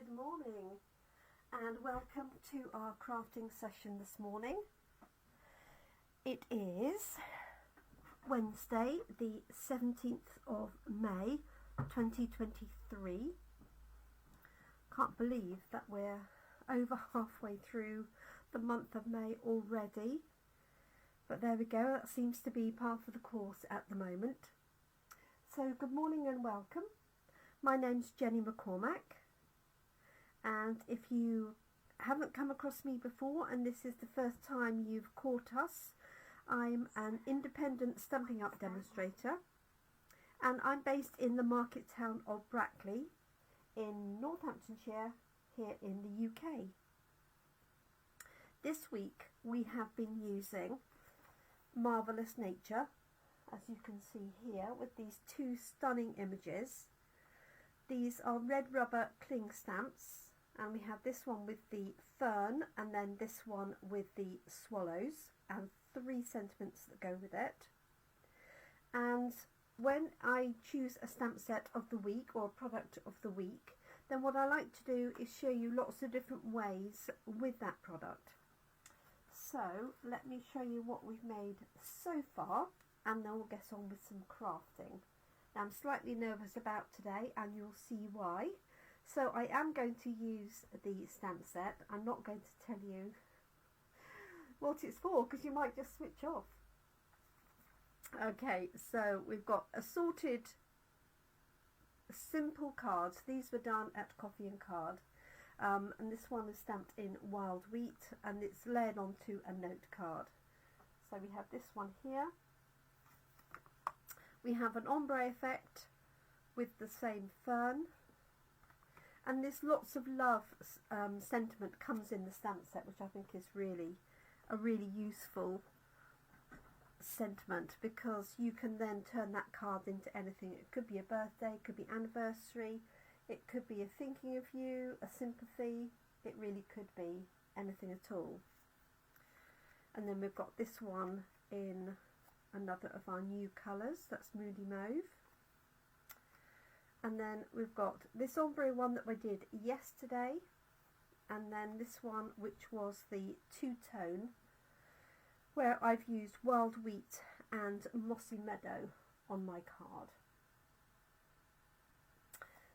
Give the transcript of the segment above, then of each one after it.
Good morning and welcome to our crafting session this morning. It is Wednesday the 17th of May 2023. Can't believe that we're over halfway through the month of May already, but there we go, that seems to be par for the course at the moment. So good morning and welcome. My name's Jenny McCormack, and if you haven't come across me before and this is the first time you've caught us, I'm an independent Stampin' Up demonstrator, and I'm based in the market town of Brackley in Northamptonshire here in the UK. This week we have been using Marvellous Nature, as you can see here, with these two stunning images. These are red rubber cling stamps, and we have this one with the fern and then this one with the swallows and 3 sentiments that go with it. And when I choose a stamp set of the week or a product of the week, then what I like to do is show you lots of different ways with that product. So let me show you what we've made so far, and then we'll get on with some crafting. Now, I'm slightly nervous about today, and you'll see why. So I am going to use the stamp set. I'm not going to tell you what it's for because you might just switch off. Okay, so we've got assorted simple cards. These were done at Coffee and Card, and this one is stamped in wild wheat and it's layered onto a note card. So we have this one here. We have an ombre effect with the same fern, and this lots of love sentiment comes in the stamp set, which I think is really a really useful sentiment, because you can then turn that card into anything. It could be a birthday, it could be anniversary, it could be a thinking of you, a sympathy, it really could be anything at all. And then we've got this one in another of our new colours, that's Moody Mauve. And then we've got this ombre one that we did yesterday, and then this one which was the two-tone, where I've used wild wheat and mossy meadow on my card.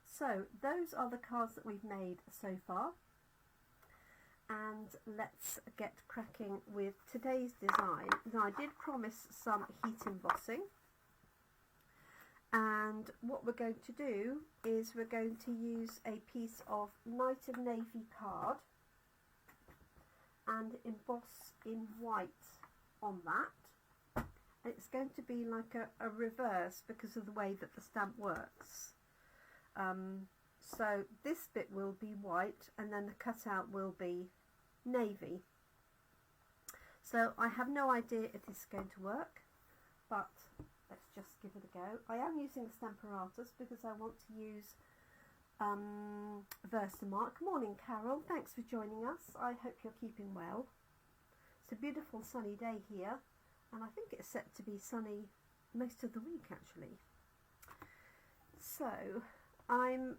So those are the cards that we've made so far, and let's get cracking with today's design. Now, I did promise some heat embossing, and what we're going to do is we're going to use a piece of Night of Navy card and emboss in white on that. And it's going to be like a reverse because of the way that the stamp works. So this bit will be white and then the cutout will be navy. So I have no idea if this is going to work, but let's just give it a go. I am using the Stamparatus because I want to use Versamark. Morning Carol, thanks for joining us. I hope you're keeping well. It's a beautiful sunny day here, and I think it's set to be sunny most of the week actually. So I'm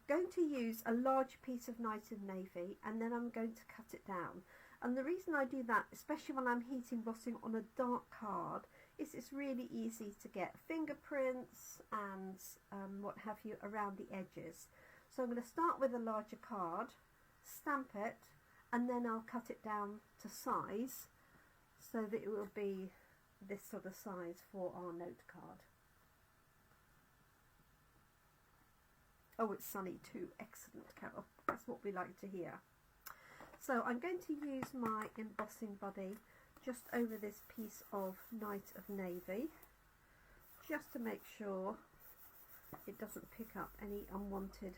going to use a large piece of Night of Navy, and then I'm going to cut it down. And the reason I do that, especially when I'm heat embossing on a dark card, is it's really easy to get fingerprints and what have you around the edges. So I'm going to start with a larger card, stamp it, and then I'll cut it down to size so that it will be this sort of size for our note card. Oh, it's sunny too. Excellent, Carol. That's what we like to hear. So I'm going to use my embossing buddy just over this piece of Night of Navy, just to make sure it doesn't pick up any unwanted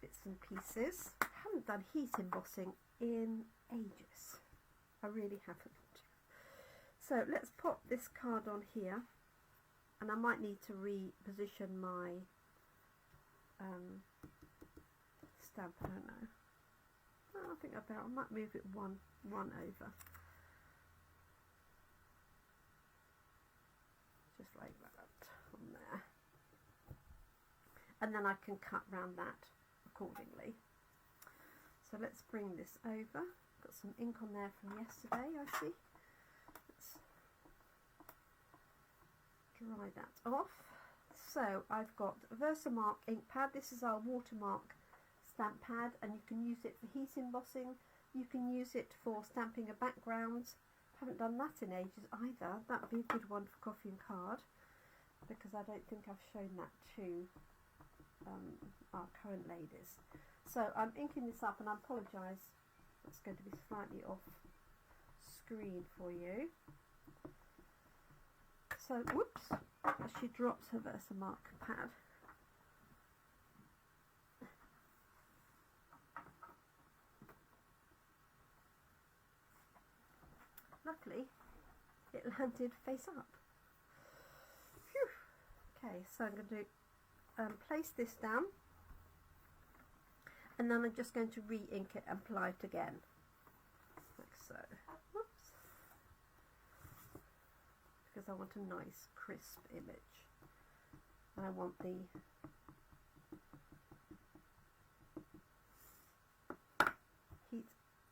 bits and pieces. I haven't done heat embossing in ages. I really haven't. So let's pop this card on here, and I might need to reposition my stamp. I don't know. I think I might move it one over, just like that on there, and then I can cut round that accordingly. So let's bring this over. Got some ink on there from yesterday, I see. Let's dry that off. So I've got Versamark ink pad. This is our watermark stamp pad, and you can use it for heat embossing. You can use it for stamping a background. Haven't done that in ages either. That would be a good one for coffee and card, because I don't think I've shown that to our current ladies. So I'm inking this up, and I apologise, it's going to be slightly off screen for you. So, whoops, as she drops her Versamark pad. Luckily, it landed face up. Phew. Okay, so I'm going to place this down, and then I'm just going to re-ink it and apply it again, like so. Whoops. Because I want a nice crisp image, and I want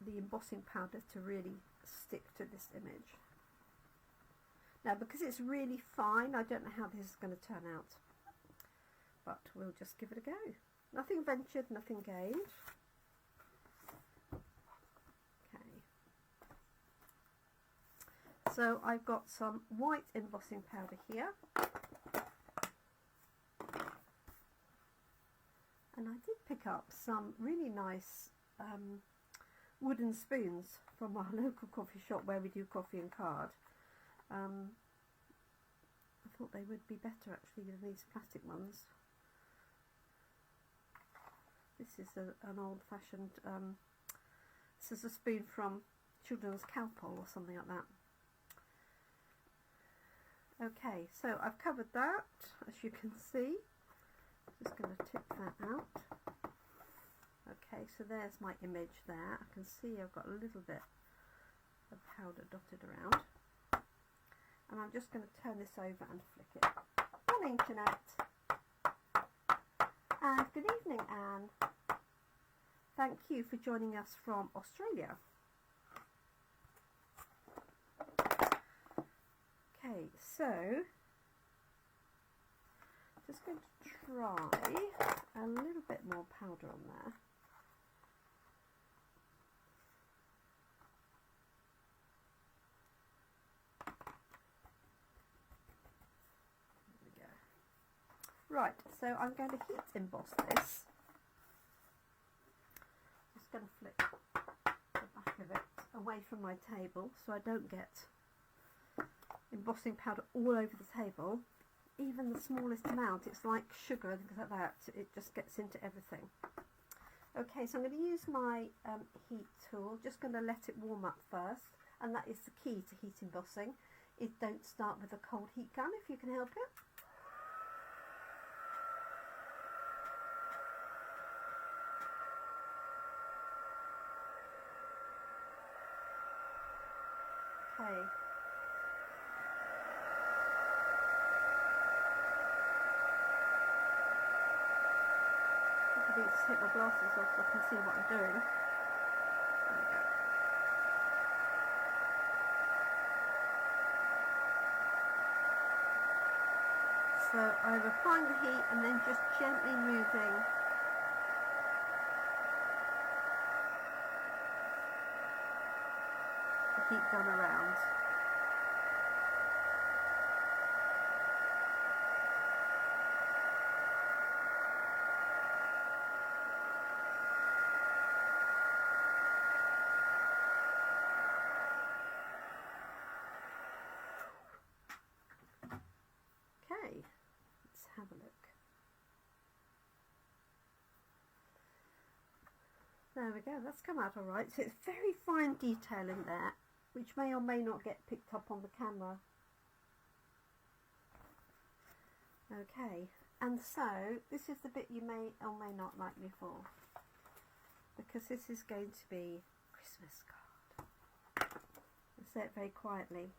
the embossing powder to really stick to this image. Now, because it's really fine, I don't know how this is going to turn out, but we'll just give it a go. Nothing ventured, nothing gained. Okay. So I've got some white embossing powder here. And I did pick up some really nice wooden spoons from our local coffee shop where we do coffee and card. I thought they would be better actually than these plastic ones. This is an old-fashioned, this is a spoon from Children's Cowpole or something like that. Okay, so I've covered that, as you can see. Just going to tip that out. Okay, so there's my image there. I can see I've got a little bit of powder dotted around. And I'm just going to turn this over and flick it. Morning, Jeanette. And good evening, Anne. Thank you for joining us from Australia. Okay, so just going to try a little bit more powder on there. There we go. Right, so I'm going to heat emboss this. Just going to flip the back of it away from my table so I don't get embossing powder all over the table. Even the smallest amount, it's like sugar and things like that, it just gets into everything. Okay, so I'm going to use my heat tool, just going to let it warm up first, and that is the key to heat embossing. Don't start with a cold heat gun if you can help it. Okay. I need to take my glasses off so I can see what I'm doing. There we go. So I'm applying the heat and then just gently moving the heat gun around. Okay, let's have a look. There we go, that's come out alright. So it's very fine detail in there, which may or may not get picked up on the camera. Okay, and so this is the bit you may or may not like me for, because this is going to be a Christmas card. I'll say it very quietly.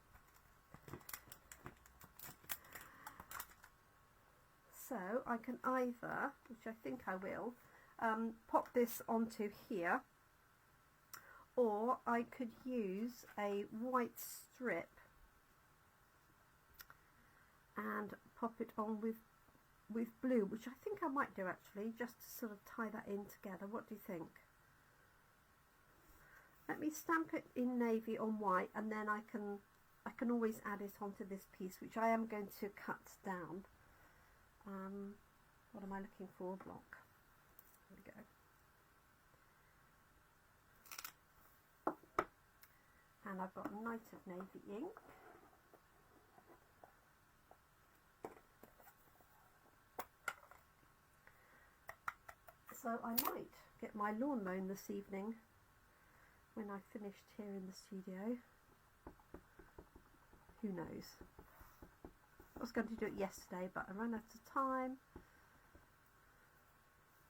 So I can either, which I think I will, pop this onto here, or I could use a white strip and pop it on with blue, which I think I might do actually, just to sort of tie that in together. What do you think? Let me stamp it in navy on white, and then I can always add it onto this piece, which I am going to cut down. What am I looking for? Block. There we go. And I've got Night of Navy ink. So I might get my lawn mown this evening when I finished here in the studio. Who knows? I was going to do it yesterday, but I ran out of time.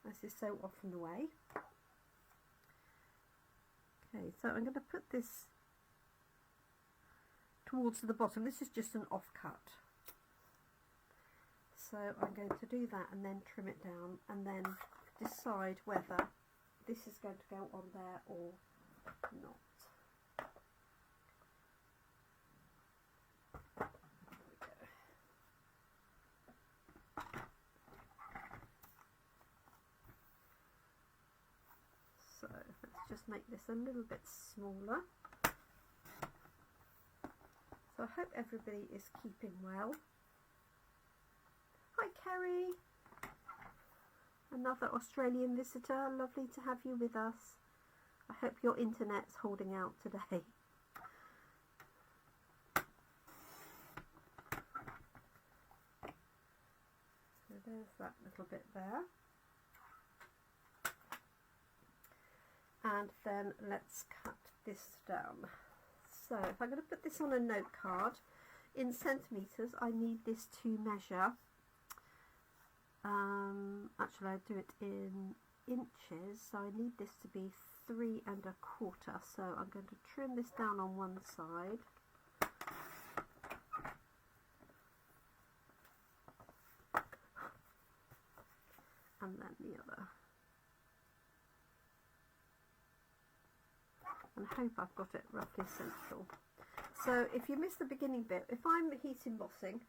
This is so often the way. Okay, so I'm going to put this towards the bottom. This is just an offcut. So I'm going to do that and then trim it down, and then decide whether this is going to go on there or not. So let's just make this a little bit smaller. So I hope everybody is keeping well. Hi Kerry, another Australian visitor, lovely to have you with us. I hope your internet's holding out today. So there's that little bit there. And then let's cut this down. So if I'm going to put this on a note card, in centimetres I need this to measure, actually I do it in inches, so I need this to be 3 1/4. So I'm going to trim this down on one side. And then the other. And hope I've got it roughly central. So if you miss the beginning bit, if I'm heat embossing,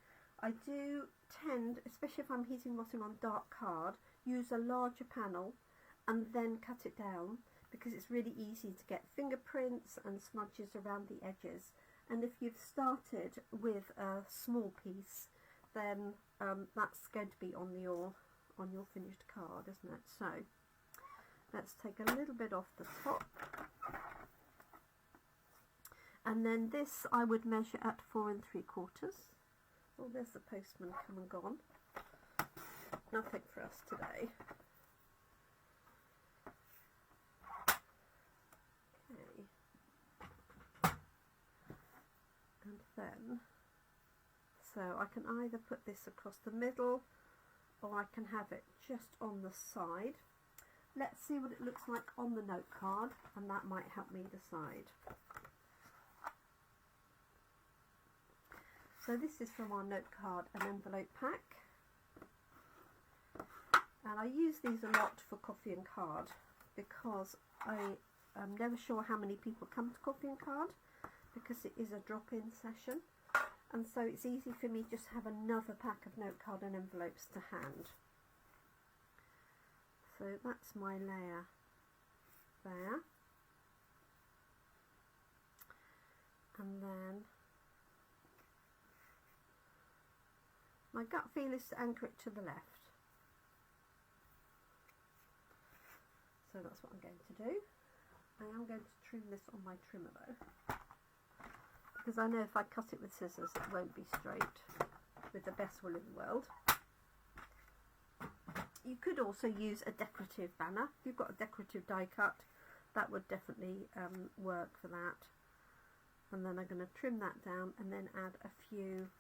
I do tend, especially if I'm heat embossing on dark card, use a larger panel and then cut it down, because it's really easy to get fingerprints and smudges around the edges. And if you've started with a small piece, then that's going to be on your finished card, isn't it? So let's take a little bit off the top. And then this I would measure at 4 3/4. Oh, there's the postman come and gone. Nothing for us today. Okay. And then, so I can either put this across the middle, or I can have it just on the side. Let's see what it looks like on the note card, and that might help me decide. So this is from our note card and envelope pack, and I use these a lot for coffee and card, because I am never sure how many people come to coffee and card, because it is a drop-in session, and so it's easy for me just to have another pack of note card and envelopes to hand. So that's my layer there, and then my gut feel is to anchor it to the left. So that's what I'm going to do. I am going to trim this on my trimmer though, because I know if I cut it with scissors it won't be straight, with the best will in the world. You could also use a decorative banner. If you've got a decorative die cut, that would definitely work for that. And then I'm going to trim that down and then add a few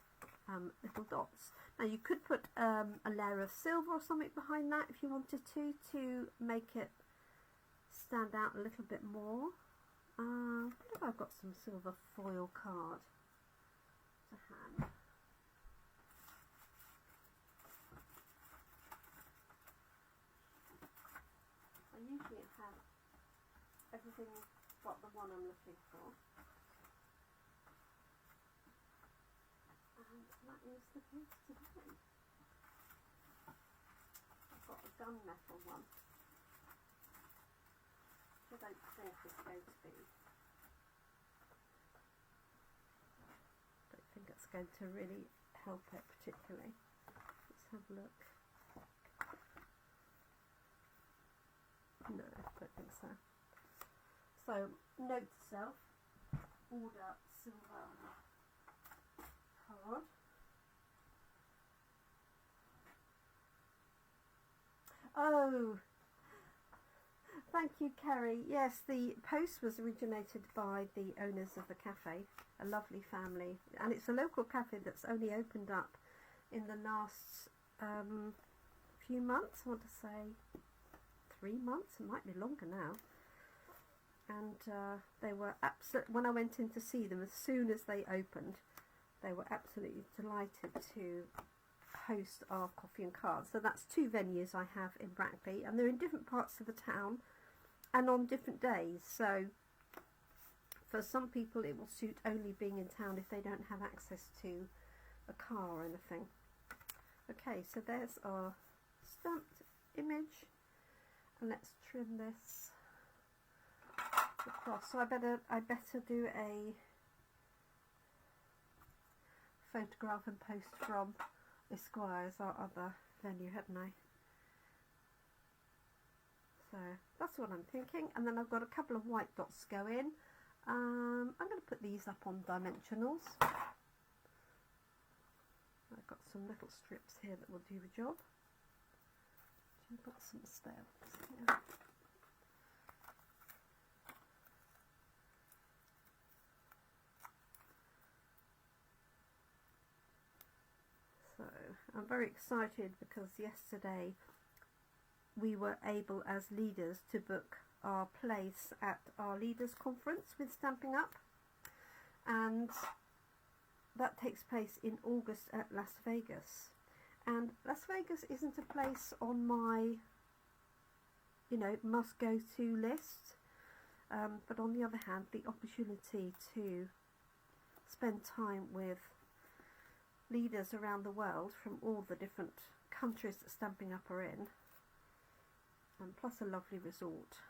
little dots. Now you could put a layer of silver or something behind that if you wanted to make it stand out a little bit more. I wonder if I've got some silver foil card to hand. anything but the one I'm looking for. And that is the case today. I've got a gunmetal one, which I don't think is going to be. I don't think it's going to really help it particularly. Let's have a look. No, I don't think so. So, note to self, order silver card. Oh, thank you, Kerry. Yes, the post was originated by the owners of the cafe, a lovely family, and it's a local cafe that's only opened up in the last few months. I want to say 3 months, it might be longer now. And they were absolutely, when I went in to see them, as soon as they opened, they were absolutely delighted to host our coffee and cards. So that's 2 venues I have in Brackley, and they're in different parts of the town and on different days. So for some people it will suit only being in town if they don't have access to a car or anything. Okay, so there's our stamped image, and let's trim this across. So I better do a photograph and post from Esquire's, our other venue, hadn't I? So that's what I'm thinking. And then I've got a couple of white dots to go in. I'm going to put these up on dimensionals. I've got some little strips here that will do the job. I've got some stamps here. So I'm very excited because yesterday we were able as leaders to book our place at our leaders conference with Stampin' Up, and that takes place in August at Las Vegas. And Las Vegas isn't a place on my, you know, must go to list, but on the other hand, the opportunity to spend time with leaders around the world from all the different countries that Stampin' Up are in, and plus a lovely resort,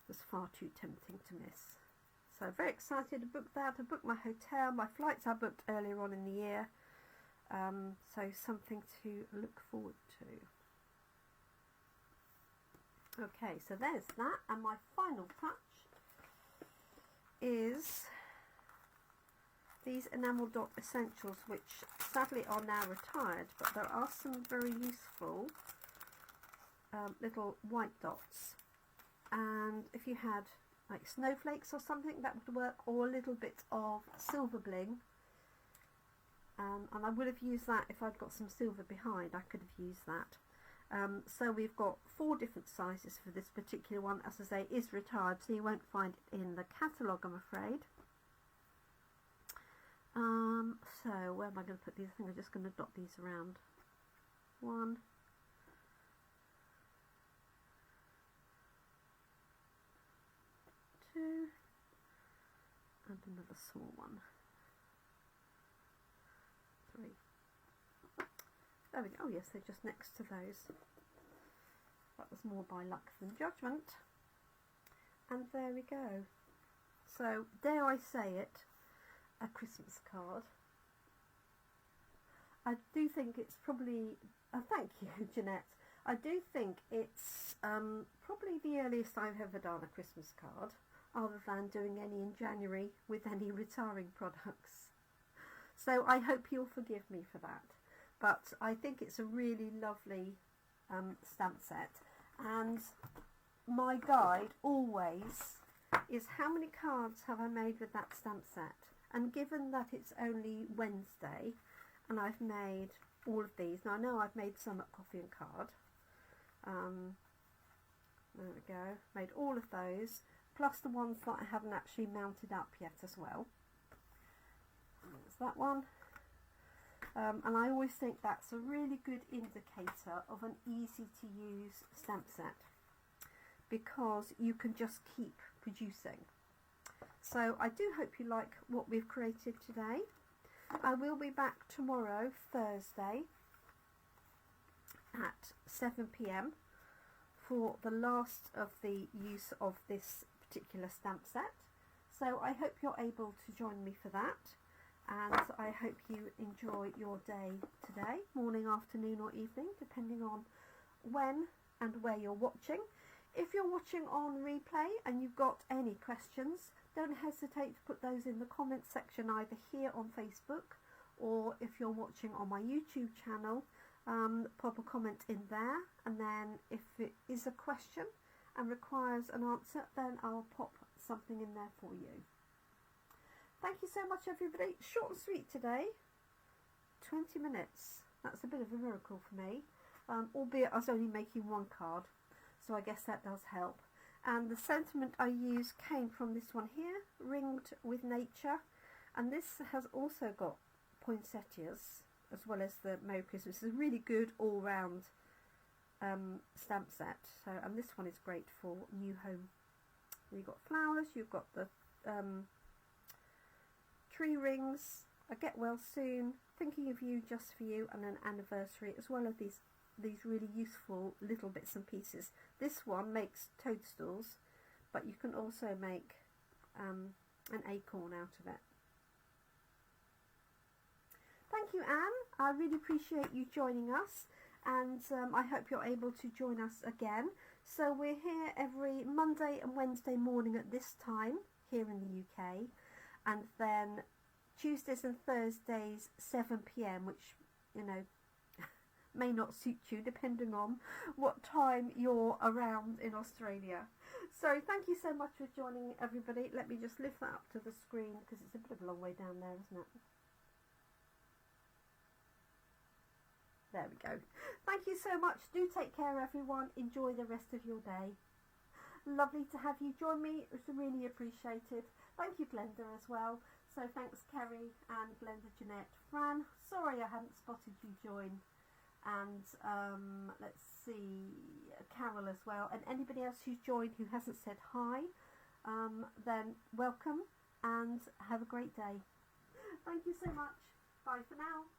was far too tempting to miss. So very excited to book that. I booked my hotel, my flights I booked earlier on in the year, so something to look forward to. Okay, so there's that, and my final touch is these enamel dot essentials, which sadly are now retired, but there are some very useful little white dots, and if you had like snowflakes or something, that would work, or a little bit of silver bling, and I would have used that if I'd got some silver behind. I could have used that. So we've got 4 different sizes for this particular one. As I say, it is retired, so you won't find it in the catalogue, I'm afraid. So where am I going to put these? I think I'm just going to dot these around. 1, 2, and another small one. 3. There we go. Oh yes, they're just next to those. That was more by luck than judgment. And there we go. So, dare I say it, a Christmas card. I do think it's probably, thank you, Jeanette. I do think it's probably the earliest I've ever done a Christmas card, other than doing any in January with any retiring products. So I hope you'll forgive me for that. But I think it's a really lovely stamp set. And my guide always is how many cards have I made with that stamp set. And given that it's only Wednesday and I've made all of these, now I know I've made some at Coffee and Card. There we go, made all of those, plus the ones that I haven't actually mounted up yet as well. And there's that one. And I always think that's a really good indicator of an easy to use stamp set, because you can just keep producing. So I do hope you like what we've created today. I will be back tomorrow, Thursday, at 7 p.m. for the last of the use of this particular stamp set. So I hope you're able to join me for that, and I hope you enjoy your day today, morning, afternoon or evening, depending on when and where you're watching. If you're watching on replay and you've got any questions, don't hesitate to put those in the comments section either here on Facebook, or if you're watching on my YouTube channel, pop a comment in there, and then if it is a question and requires an answer, then I'll pop something in there for you. Thank you so much, everybody. Short and sweet today, 20 minutes. That's a bit of a miracle for me, albeit I was only making one card, so I guess that does help. And the sentiment I used came from this one here, Ringed with Nature, and this has also got poinsettias as well as the Merry Christmas. It's a really good all-round stamp set. So, and this one is great for new home. You've got flowers, you've got the tree rings, a get well soon, thinking of you, just for you, and an anniversary, as well as these really useful little bits and pieces. This one makes toadstools, but you can also make an acorn out of it. Thank you, Anne. I really appreciate you joining us, and I hope you're able to join us again. So we're here every Monday and Wednesday morning at this time here in the UK, and then Tuesdays and Thursdays 7 p.m, which, you know, may not suit you depending on what time you're around in Australia. So thank you so much for joining, everybody. Let me just lift that up to the screen because it's a bit of a long way down there, isn't it? There we go. Thank you so much. Do take care, everyone. Enjoy the rest of your day. Lovely to have you join me. It's really appreciated. Thank you, Glenda, as well. So thanks, Kerry and Glenda, Jeanette, Fran. Sorry I hadn't spotted you join. And let's see, Carol as well. And anybody else who's joined who hasn't said hi, then welcome and have a great day. Thank you so much. Bye for now.